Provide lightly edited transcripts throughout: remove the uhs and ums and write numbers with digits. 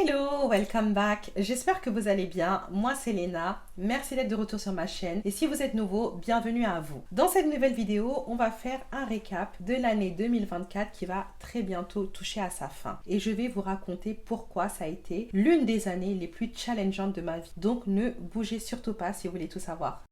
Hello, welcome back. J'espère que vous allez bien. Moi, c'est Léna. Merci d'être de retour sur ma chaîne. Et si vous êtes nouveau, bienvenue à vous. Dans cette nouvelle vidéo, on va faire un récap de l'année 2024 qui va très bientôt toucher à sa fin. Et je vais vous raconter pourquoi ça a été l'une des années les plus challengeantes de ma vie. Donc, ne bougez surtout pas si vous voulez tout savoir.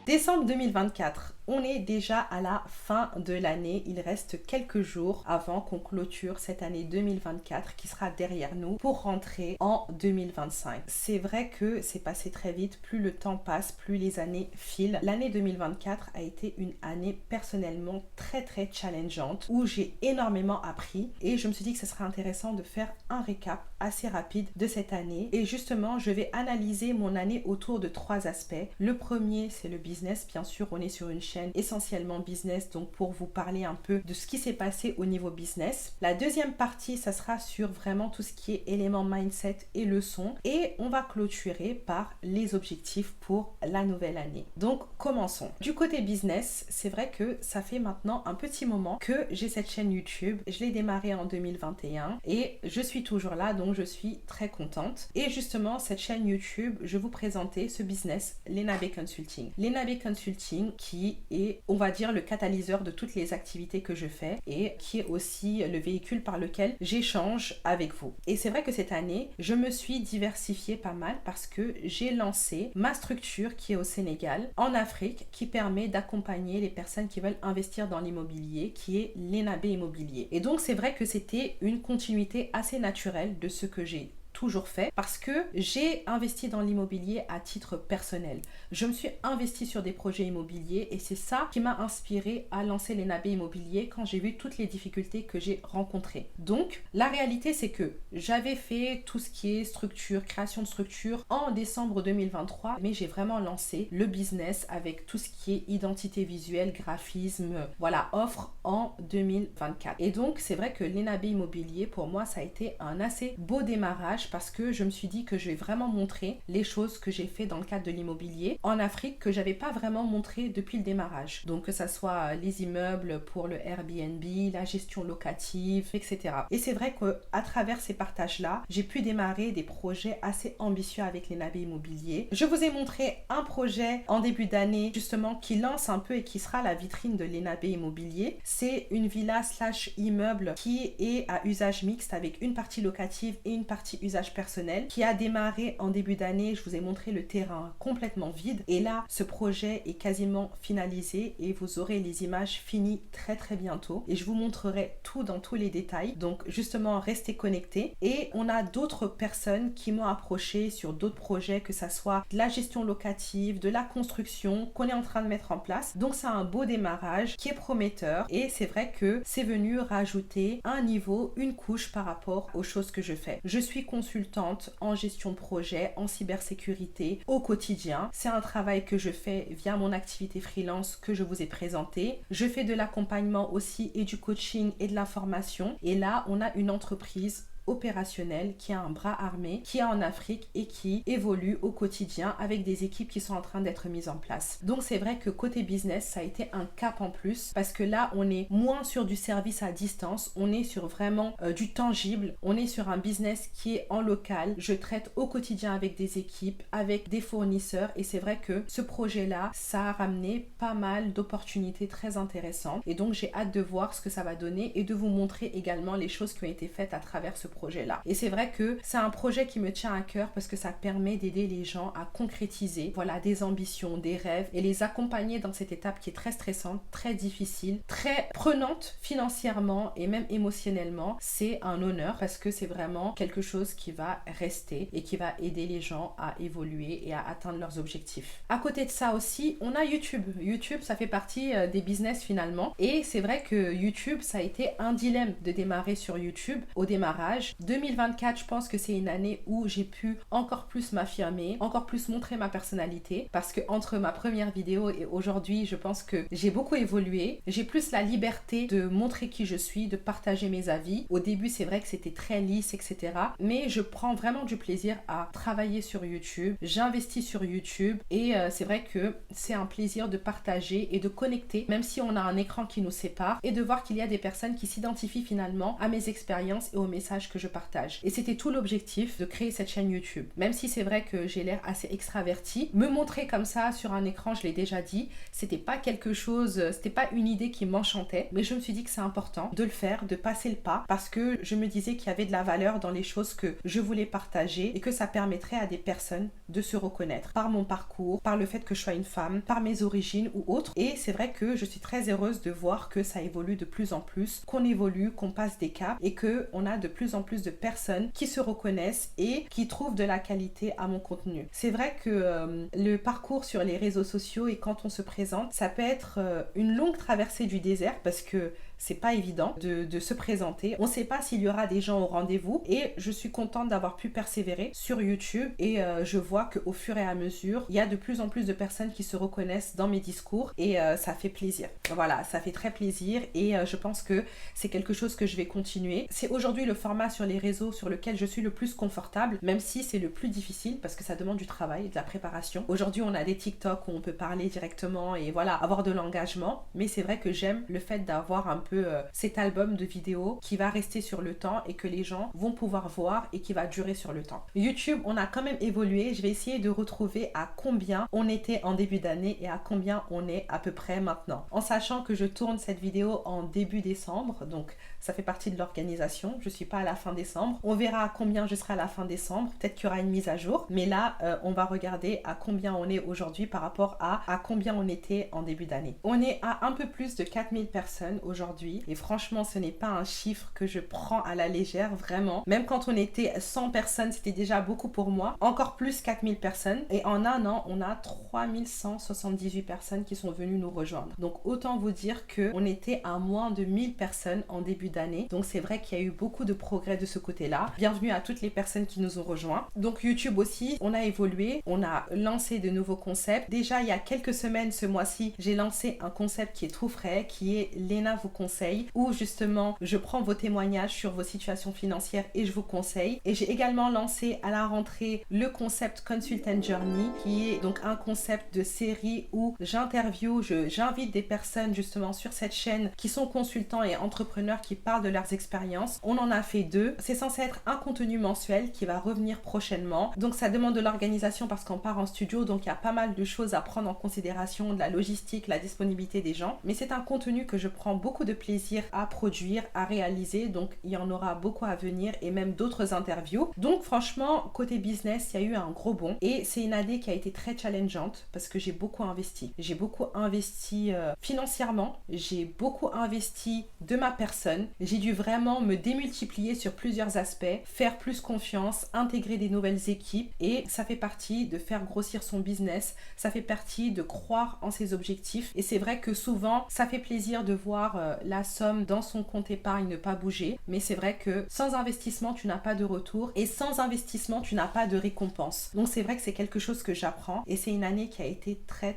Décembre 2024, on est déjà à la fin de l'année. Il reste quelques jours avant qu'on clôture cette année 2024 qui sera derrière nous pour rentrer en 2025. C'est vrai que c'est passé très vite. Plus le temps passe, plus les années filent. L'année 2024 a été une année personnellement très challengeante où j'ai énormément appris et je me suis dit que ce serait intéressant de faire un récap assez rapide de cette année. Et justement, je vais analyser mon année autour de 3 aspects. Le premier, c'est le business. Bien sûr, on est sur une chaîne essentiellement business, donc pour vous parler un peu de ce qui s'est passé au niveau business. La deuxième partie, ça sera sur vraiment tout ce qui est éléments mindset et leçons. Et on va clôturer par les objectifs pour la nouvelle année. Donc, commençons. Du côté business, c'est vrai que ça fait maintenant un petit moment que j'ai cette chaîne YouTube. Je l'ai démarrée en 2021 et je suis toujours là, donc je suis très contente. Et justement, cette chaîne YouTube, je vous présentais ce business, Léna B Consulting. Léna B Consulting qui est, on va dire, le catalyseur de toutes les activités que je fais et qui est aussi le véhicule par lequel j'échange avec vous. Et c'est vrai que cette année, je me suis diversifiée pas mal parce que j'ai lancé ma structure qui est au Sénégal, en Afrique, qui permet d'accompagner les personnes qui veulent investir dans l'immobilier, qui est Léna B Immobilier. Et donc, c'est vrai que c'était une continuité assez naturelle de ce que j'ai toujours fait parce que j'ai investi dans l'immobilier à titre personnel. Je me suis investie sur des projets immobiliers et c'est ça qui m'a inspiré à lancer Léna B Immobilier quand j'ai vu toutes les difficultés que j'ai rencontrées. Donc, la réalité, c'est que j'avais fait tout ce qui est structure, création de structure en décembre 2023, mais j'ai vraiment lancé le business avec tout ce qui est identité visuelle, graphisme, voilà, offre en 2024. Et donc, c'est vrai que Léna B Immobilier, pour moi, ça a été un assez beau démarrage parce que je me suis dit que je vais vraiment montrer les choses que j'ai fait dans le cadre de l'immobilier en Afrique que j'avais pas vraiment montré depuis le démarrage. Donc que ça soit les immeubles pour le Airbnb, la gestion locative, etc. Et c'est vrai qu'à travers ces partages-là, j'ai pu démarrer des projets assez ambitieux avec Léna B Immobilier. Je vous ai montré un projet en début d'année justement qui lance un peu et qui sera la vitrine de Léna B Immobilier. C'est une villa / immeuble qui est à usage mixte avec une partie locative et une partie usage personnel qui a démarré en début d'année. Je vous ai montré le terrain complètement vide et là ce projet est quasiment finalisé et vous aurez les images finies très bientôt et je vous montrerai tout dans tous les détails. Donc justement, restez connectés. Et on a d'autres personnes qui m'ont approché sur d'autres projets, que ça soit de la gestion locative, de la construction qu'on est en train de mettre en place. Donc c'est un beau démarrage qui est prometteur et c'est vrai que c'est venu rajouter un niveau, une couche par rapport aux choses que je fais. Je suis consultante en gestion de projet, en cybersécurité au quotidien. C'est un travail que je fais via mon activité freelance que je vous ai présenté. Je fais de l'accompagnement aussi et du coaching et de la formation. Et là, on a une entreprise opérationnel, qui a un bras armé, qui est en Afrique et qui évolue au quotidien avec des équipes qui sont en train d'être mises en place. Donc c'est vrai que côté business, ça a été un cap en plus parce que là, on est moins sur du service à distance, on est sur vraiment du tangible, on est sur un business qui est en local. Je traite au quotidien avec des équipes, avec des fournisseurs et c'est vrai que ce projet-là, ça a ramené pas mal d'opportunités très intéressantes et donc j'ai hâte de voir ce que ça va donner et de vous montrer également les choses qui ont été faites à travers ce projet-là. Et c'est vrai que c'est un projet qui me tient à cœur parce que ça permet d'aider les gens à concrétiser, voilà, des ambitions, des rêves et les accompagner dans cette étape qui est très stressante, très difficile, très prenante financièrement et même émotionnellement. C'est un honneur parce que c'est vraiment quelque chose qui va rester et qui va aider les gens à évoluer et à atteindre leurs objectifs. À côté de ça aussi, on a YouTube. YouTube, ça fait partie des business finalement et c'est vrai que YouTube, ça a été un dilemme de démarrer sur YouTube au démarrage. message. 2024, je pense que c'est une année où j'ai pu encore plus m'affirmer, encore plus montrer ma personnalité, parce que entre ma première vidéo et aujourd'hui, je pense que j'ai beaucoup évolué. J'ai plus la liberté de montrer qui je suis, de partager mes avis. Au début, c'est vrai que c'était très lisse, etc. Mais je prends vraiment du plaisir à travailler sur YouTube. J'investis sur YouTube et c'est vrai que c'est un plaisir de partager et de connecter, même si on a un écran qui nous sépare, et de voir qu'il y a des personnes qui s'identifient finalement à mes expériences et aux messages que je partage. Et c'était tout l'objectif de créer cette chaîne YouTube. Même si c'est vrai que j'ai l'air assez extravertie, me montrer comme ça sur un écran, je l'ai déjà dit, c'était pas quelque chose, c'était pas une idée qui m'enchantait, mais je me suis dit que c'est important de le faire, de passer le pas, parce que je me disais qu'il y avait de la valeur dans les choses que je voulais partager et que ça permettrait à des personnes de se reconnaître par mon parcours, par le fait que je sois une femme, par mes origines ou autres. Et c'est vrai que je suis très heureuse de voir que ça évolue de plus en plus, qu'on évolue, qu'on passe des caps et qu'on a de plus en plus de personnes qui se reconnaissent et qui trouvent de la qualité à mon contenu. C'est vrai que le parcours sur les réseaux sociaux et quand on se présente, ça peut être une longue traversée du désert parce que c'est pas évident de se présenter. On sait pas s'il y aura des gens au rendez-vous et je suis contente d'avoir pu persévérer sur YouTube et je vois qu'au fur et à mesure, il y a de plus en plus de personnes qui se reconnaissent dans mes discours et ça fait plaisir. Voilà, ça fait très plaisir et je pense que c'est quelque chose que je vais continuer. C'est aujourd'hui le format sur les réseaux sur lequel je suis le plus confortable, même si c'est le plus difficile parce que ça demande du travail, de la préparation. Aujourd'hui, on a des TikTok où on peut parler directement et voilà, avoir de l'engagement, mais c'est vrai que j'aime le fait d'avoir un peu cet album de vidéos qui va rester sur le temps et que les gens vont pouvoir voir et qui va durer sur le temps. YouTube, on a quand même évolué. Je vais essayer de retrouver à combien on était en début d'année et à combien on est à peu près maintenant. En sachant que je tourne cette vidéo en début décembre, donc ça fait partie de l'organisation. Je suis pas à la fin décembre. On verra à combien je serai à la fin décembre. Peut-être qu'il y aura une mise à jour. Mais là, on va regarder à combien on est aujourd'hui par rapport à combien on était en début d'année. On est à un peu plus de 4000 personnes aujourd'hui. Et franchement, ce n'est pas un chiffre que je prends à la légère, vraiment. Même quand on était 100 personnes, c'était déjà beaucoup pour moi. Encore plus 4000 personnes. Et en un an, on a 3178 personnes qui sont venues nous rejoindre. Donc autant vous dire qu'on était à moins de 1000 personnes en début d'année. Donc c'est vrai qu'il y a eu beaucoup de progrès de ce côté-là. Bienvenue à toutes les personnes qui nous ont rejoints. Donc YouTube aussi, on a évolué. On a lancé de nouveaux concepts. Déjà, il y a quelques semaines, ce mois-ci, j'ai lancé un concept qui est tout frais, qui est Léna vous conseille, où justement je prends vos témoignages sur vos situations financières et je vous conseille. Et j'ai également lancé à la rentrée le concept Consultant Journey, qui est donc un concept de série où j'invite des personnes justement sur cette chaîne qui sont consultants et entrepreneurs qui parlent de leurs expériences. On en a fait 2. C'est censé être un contenu mensuel qui va revenir prochainement. Donc ça demande de l'organisation parce qu'on part en studio, donc il y a pas mal de choses à prendre en considération, de la logistique, la disponibilité des gens. Mais c'est un contenu que je prends beaucoup de plaisir à produire, à réaliser, donc il y en aura beaucoup à venir et même d'autres interviews. Donc franchement, côté business, il y a eu un gros bond et c'est une année qui a été très challengeante parce que j'ai beaucoup investi. J'ai beaucoup investi financièrement, j'ai beaucoup investi de ma personne, j'ai dû vraiment me démultiplier sur plusieurs aspects, faire plus confiance, intégrer des nouvelles équipes et ça fait partie de faire grossir son business, ça fait partie de croire en ses objectifs et c'est vrai que souvent ça fait plaisir de voir la somme dans son compte épargne ne pas bouger, mais c'est vrai que sans investissement tu n'as pas de retour et sans investissement tu n'as pas de récompense. Donc c'est vrai que c'est quelque chose que j'apprends et c'est une année qui a été très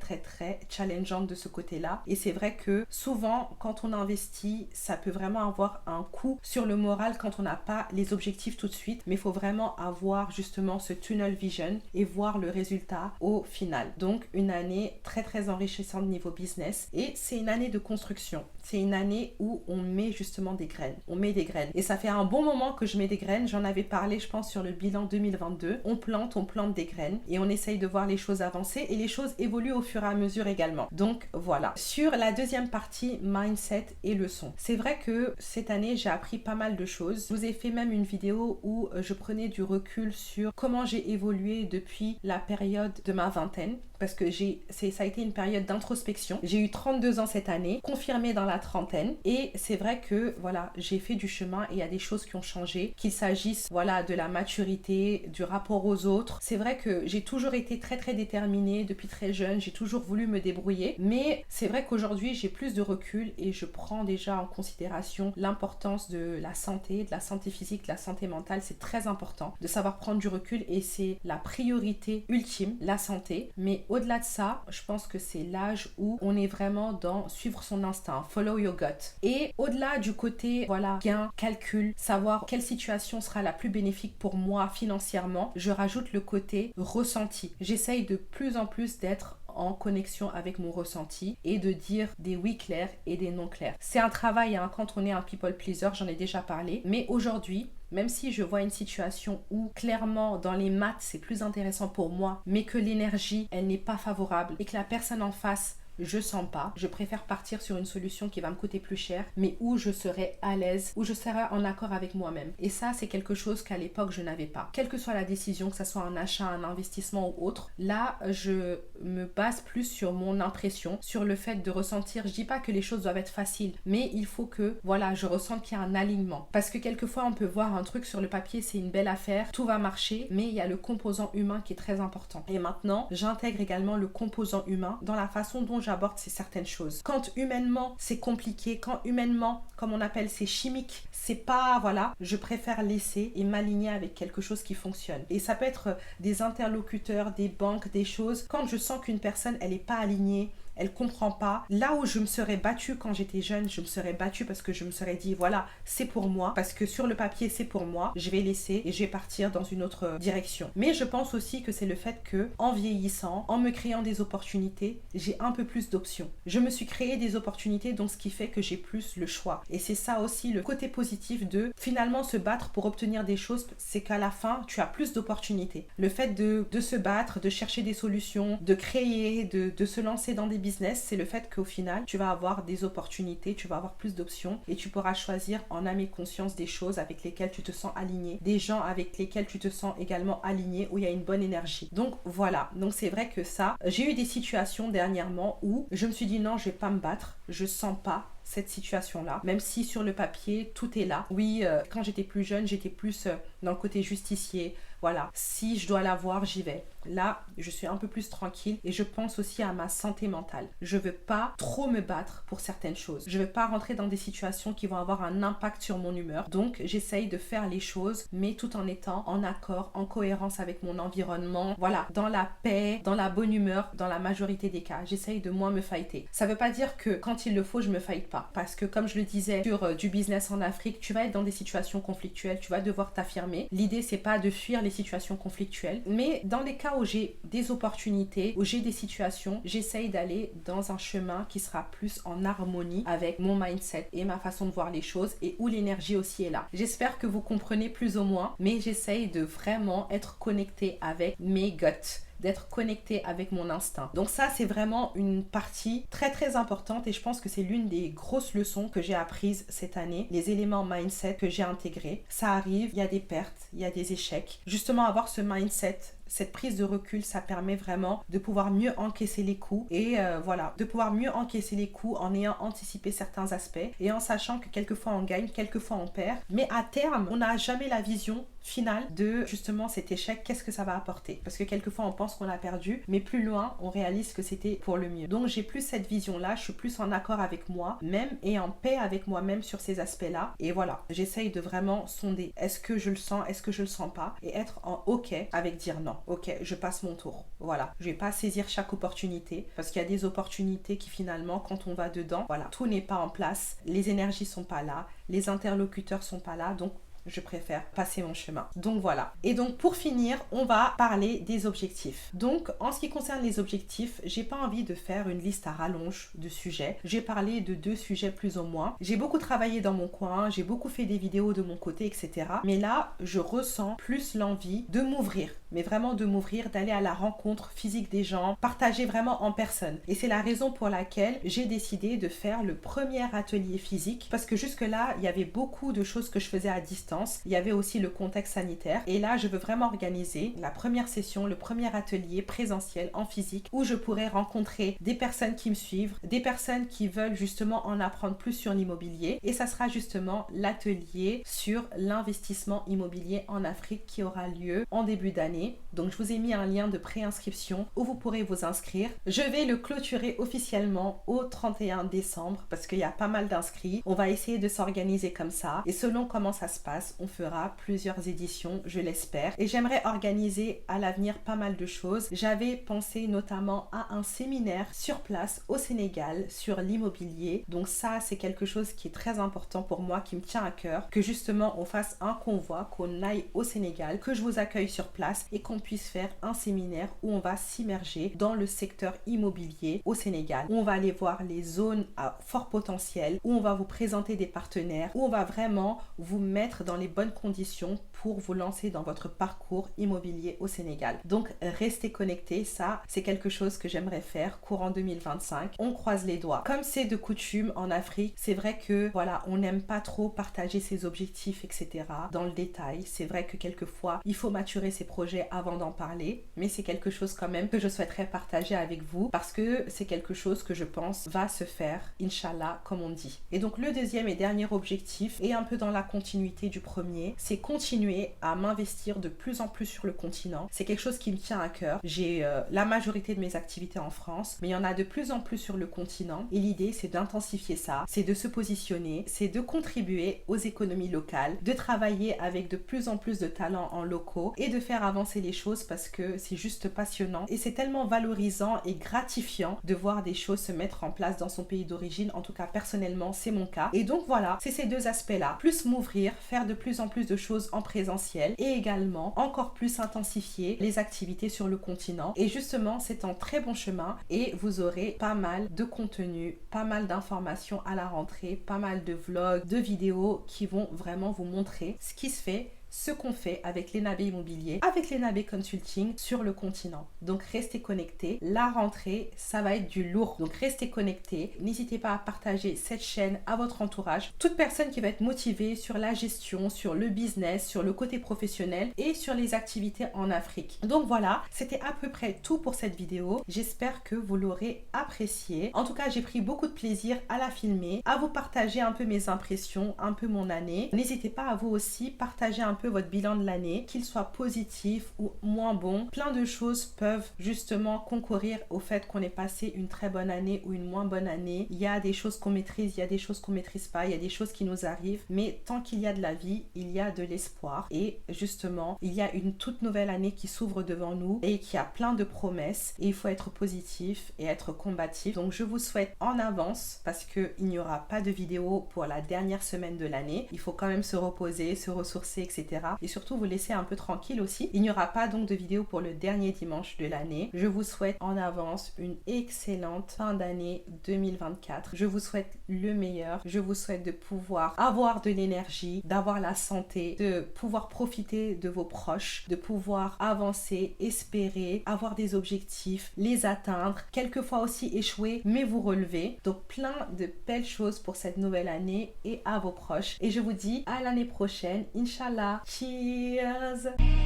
challengeante de ce côté-là et c'est vrai que souvent quand on investit ça peut vraiment avoir un coup sur le moral quand on n'a pas les objectifs tout de suite, mais il faut vraiment avoir justement ce tunnel vision et voir le résultat au final. Donc une année très enrichissante niveau business et c'est une année de construction. C'est une année où on met justement des graines. On met des graines. Et ça fait un bon moment que je mets des graines. J'en avais parlé, je pense, sur le bilan 2022. On plante des graines et on essaye de voir les choses avancer et les choses évoluent au fur et à mesure également. Donc voilà. Sur la deuxième partie, mindset et leçons. C'est vrai que cette année, j'ai appris pas mal de choses. Je vous ai fait même une vidéo où je prenais du recul sur comment j'ai évolué depuis la période de ma vingtaine. parce que ça a été une période d'introspection. J'ai eu 32 ans cette année, confirmée dans la trentaine, et c'est vrai que voilà, j'ai fait du chemin et il y a des choses qui ont changé, qu'il s'agisse voilà de la maturité, du rapport aux autres. C'est vrai que j'ai toujours été très très déterminée depuis très jeune, j'ai toujours voulu me débrouiller, mais c'est vrai qu'aujourd'hui j'ai plus de recul et je prends déjà en considération l'importance de la santé physique, de la santé mentale. C'est très important de savoir prendre du recul et c'est la priorité ultime, la santé. Mais au-delà de ça, je pense que c'est l'âge où on est vraiment dans suivre son instinct, follow your gut. Et au-delà du côté, voilà, gain, calcul, savoir quelle situation sera la plus bénéfique pour moi financièrement, je rajoute le côté ressenti. J'essaye de plus en plus d'être en connexion avec mon ressenti et de dire des oui clairs et des non clairs. C'est un travail hein, quand on est un people pleaser, j'en ai déjà parlé, mais aujourd'hui, même si je vois une situation où clairement dans les maths c'est plus intéressant pour moi, mais que l'énergie elle n'est pas favorable et que la personne en face je sens pas, je préfère partir sur une solution qui va me coûter plus cher, mais où je serai à l'aise, où je serai en accord avec moi-même. Et ça, c'est quelque chose qu'à l'époque, je n'avais pas. Quelle que soit la décision, que ce soit un achat, un investissement ou autre, là, je me base plus sur mon impression, sur le fait de ressentir, je dis pas que les choses doivent être faciles, mais il faut que, voilà, je ressente qu'il y a un alignement. Parce que quelquefois, on peut voir un truc sur le papier, c'est une belle affaire, tout va marcher, mais il y a le composant humain qui est très important. Et maintenant, j'intègre également le composant humain dans la façon dont j'aborde certaines choses. Quand humainement c'est compliqué, quand humainement, comme on appelle, c'est chimique, c'est pas, voilà, je préfère laisser et m'aligner avec quelque chose qui fonctionne. Et ça peut être des interlocuteurs, des banques, des choses. Quand je sens qu'une personne, elle est pas alignée, elle comprend pas. Là où je me serais battue quand j'étais jeune, je me serais battue parce que je me serais dit voilà, c'est pour moi, parce que sur le papier c'est pour moi, je vais laisser et je vais partir dans une autre direction. Mais je pense aussi que c'est le fait que en vieillissant, en me créant des opportunités, j'ai un peu plus d'options. Je me suis créé des opportunités, donc ce qui fait que j'ai plus le choix. Et c'est ça aussi le côté positif de finalement se battre pour obtenir des choses, c'est qu'à la fin tu as plus d'opportunités. Le fait de se battre, de chercher des solutions, de créer, de se lancer dans des business, c'est le fait qu'au final, tu vas avoir des opportunités, tu vas avoir plus d'options et tu pourras choisir en âme et conscience des choses avec lesquelles tu te sens aligné, des gens avec lesquels tu te sens également aligné, où il y a une bonne énergie. Donc voilà, donc c'est vrai que ça, j'ai eu des situations dernièrement où je me suis dit non, je vais pas me battre, je sens pas cette situation-là, même si sur le papier, tout est là. Oui, quand j'étais plus jeune, j'étais plus dans le côté justicier. Voilà, si je dois l'avoir, j'y vais. Là, je suis un peu plus tranquille et je pense aussi à ma santé mentale. Je veux pas trop me battre pour certaines choses. Je veux pas rentrer dans des situations qui vont avoir un impact sur mon humeur. Donc, j'essaye de faire les choses, mais tout en étant en accord, en cohérence avec mon environnement. Voilà, dans la paix, dans la bonne humeur, dans la majorité des cas. J'essaye de moins me fighter. Ça veut pas dire que quand il le faut, je me fight pas. Parce que comme je le disais sur du business en Afrique, tu vas être dans des situations conflictuelles, tu vas devoir t'affirmer. L'idée, c'est pas de fuir les situations conflictuelles, mais dans les cas où j'ai des opportunités, où j'ai des situations, j'essaye d'aller dans un chemin qui sera plus en harmonie avec mon mindset et ma façon de voir les choses et où l'énergie aussi est là. J'espère que vous comprenez plus ou moins, mais j'essaye de vraiment être connectée avec mes guts, d'être connecté avec mon instinct. Donc ça, c'est vraiment une partie très très importante et je pense que c'est l'une des grosses leçons que j'ai apprises cette année, les éléments mindset que j'ai intégrés. Ça arrive, il y a des pertes, il y a des échecs. Justement, avoir ce mindset, cette prise de recul, ça permet vraiment de pouvoir mieux encaisser les coups et voilà, de pouvoir mieux encaisser les coups en ayant anticipé certains aspects et en sachant que quelquefois on gagne, quelquefois on perd, mais à terme, on n'a jamais la vision finale de justement cet échec, qu'est-ce que ça va apporter, parce que quelquefois on pense qu'on a perdu, mais plus loin on réalise que c'était pour le mieux. Donc j'ai plus cette vision là, je suis plus en accord avec moi même et en paix avec moi-même sur ces aspects là et voilà, j'essaye de vraiment sonder, est-ce que je le sens, est-ce que je le sens pas, et être en ok avec dire non, ok, je passe mon tour, voilà, je vais pas saisir chaque opportunité parce qu'il y a des opportunités qui finalement quand on va dedans, voilà, tout n'est pas en place, les énergies sont pas là, les interlocuteurs sont pas là, donc je préfère passer mon chemin. Donc voilà. Et donc pour finir, on va parler des objectifs. Donc en ce qui concerne les objectifs, j'ai pas envie de faire une liste à rallonge de sujets. J'ai parlé de 2 sujets plus ou moins. J'ai beaucoup travaillé dans mon coin, j'ai beaucoup fait des vidéos de mon côté, etc. Mais là, je ressens plus l'envie de m'ouvrir. Mais vraiment de m'ouvrir, d'aller à la rencontre physique des gens, partager vraiment en personne. Et c'est la raison pour laquelle j'ai décidé de faire le premier atelier physique. Parce que jusque-là, il y avait beaucoup de choses que je faisais à distance. distance. Il y avait aussi le contexte sanitaire. Et là, je veux vraiment organiser la première session, le premier atelier présentiel en physique où je pourrais rencontrer des personnes qui me suivent, des personnes qui veulent justement en apprendre plus sur l'immobilier. Et ça sera justement l'atelier sur l'investissement immobilier en Afrique qui aura lieu en début d'année. Donc, je vous ai mis un lien de préinscription où vous pourrez vous inscrire. Je vais le clôturer officiellement au 31 décembre parce qu'il y a pas mal d'inscrits. On va essayer de s'organiser comme ça et selon comment ça se passe, on fera plusieurs éditions, je l'espère. Et j'aimerais organiser à l'avenir pas mal de choses. J'avais pensé notamment à un séminaire sur place au Sénégal sur l'immobilier. Donc ça, c'est quelque chose qui est très important pour moi, qui me tient à cœur, que justement on fasse un convoi, qu'on aille au Sénégal, que je vous accueille sur place et qu'on puisse faire un séminaire où on va s'immerger dans le secteur immobilier au Sénégal, où on va aller voir les zones à fort potentiel, où on va vous présenter des partenaires, où on va vraiment vous mettre dans les bonnes conditions pour vous lancer dans votre parcours immobilier au Sénégal. Donc restez connectés, ça c'est quelque chose que j'aimerais faire courant 2025. On croise les doigts. Comme c'est de coutume en Afrique, c'est vrai que voilà, on n'aime pas trop partager ses objectifs, etc. dans le détail. C'est vrai que quelquefois, il faut maturer ses projets avant d'en parler, mais c'est quelque chose quand même que je souhaiterais partager avec vous parce que c'est quelque chose que je pense va se faire, Inch'Allah, comme on dit. Et donc le deuxième et dernier objectif, et un peu dans la continuité du premier, c'est continuer à m'investir de plus en plus sur le continent. C'est quelque chose qui me tient à cœur. J'ai la majorité de mes activités en France, mais il y en a de plus en plus sur le continent. Et l'idée, c'est d'intensifier ça, c'est de se positionner, c'est de contribuer aux économies locales, de travailler avec de plus en plus de talents en locaux et de faire avancer les choses parce que c'est juste passionnant et c'est tellement valorisant et gratifiant de voir des choses se mettre en place dans son pays d'origine. En tout cas, personnellement, c'est mon cas. Et donc voilà, c'est ces deux aspects-là. Plus m'ouvrir, faire de plus en plus de choses en présentiel et également encore plus intensifier les activités sur le continent. Et justement, c'est en très bon chemin et vous aurez pas mal de contenu, pas mal d'informations à la rentrée, pas mal de vlogs, de vidéos qui vont vraiment vous montrer ce qui se fait, ce qu'on fait avec l'Enabé Immobilier, avec l'Enabé Consulting sur le continent. Donc restez connectés. La rentrée, ça va être du lourd. Donc restez connectés. N'hésitez pas à partager cette chaîne à votre entourage. Toute personne qui va être motivée sur la gestion, sur le business, sur le côté professionnel et sur les activités en Afrique. Donc voilà, c'était à peu près tout pour cette vidéo. J'espère que vous l'aurez appréciée. En tout cas, j'ai pris beaucoup de plaisir à la filmer, à vous partager un peu mes impressions, un peu mon année. N'hésitez pas à vous aussi partager un peu votre bilan de l'année, qu'il soit positif ou moins bon. Plein de choses peuvent justement concourir au fait qu'on ait passé une très bonne année ou une moins bonne année. Il y a des choses qu'on maîtrise, il y a des choses qu'on maîtrise pas, il y a des choses qui nous arrivent, mais tant qu'il y a de la vie, il y a de l'espoir et justement, il y a une toute nouvelle année qui s'ouvre devant nous et qui a plein de promesses et il faut être positif et être combatif. Donc je vous souhaite en avance parce qu'il n'y aura pas de vidéo pour la dernière semaine de l'année. Il faut quand même se reposer, se ressourcer, etc. Et surtout vous laisser un peu tranquille aussi. Il n'y aura pas donc de vidéo pour le dernier dimanche de l'année. Je vous souhaite en avance une excellente fin d'année 2024. Je vous souhaite le meilleur. Je vous souhaite de pouvoir avoir de l'énergie, d'avoir la santé, de pouvoir profiter de vos proches, de pouvoir avancer, espérer, avoir des objectifs, les atteindre, quelquefois aussi échouer, mais vous relever. Donc plein de belles choses pour cette nouvelle année et à vos proches. Et je vous dis à l'année prochaine, Inch'Allah. Cheers!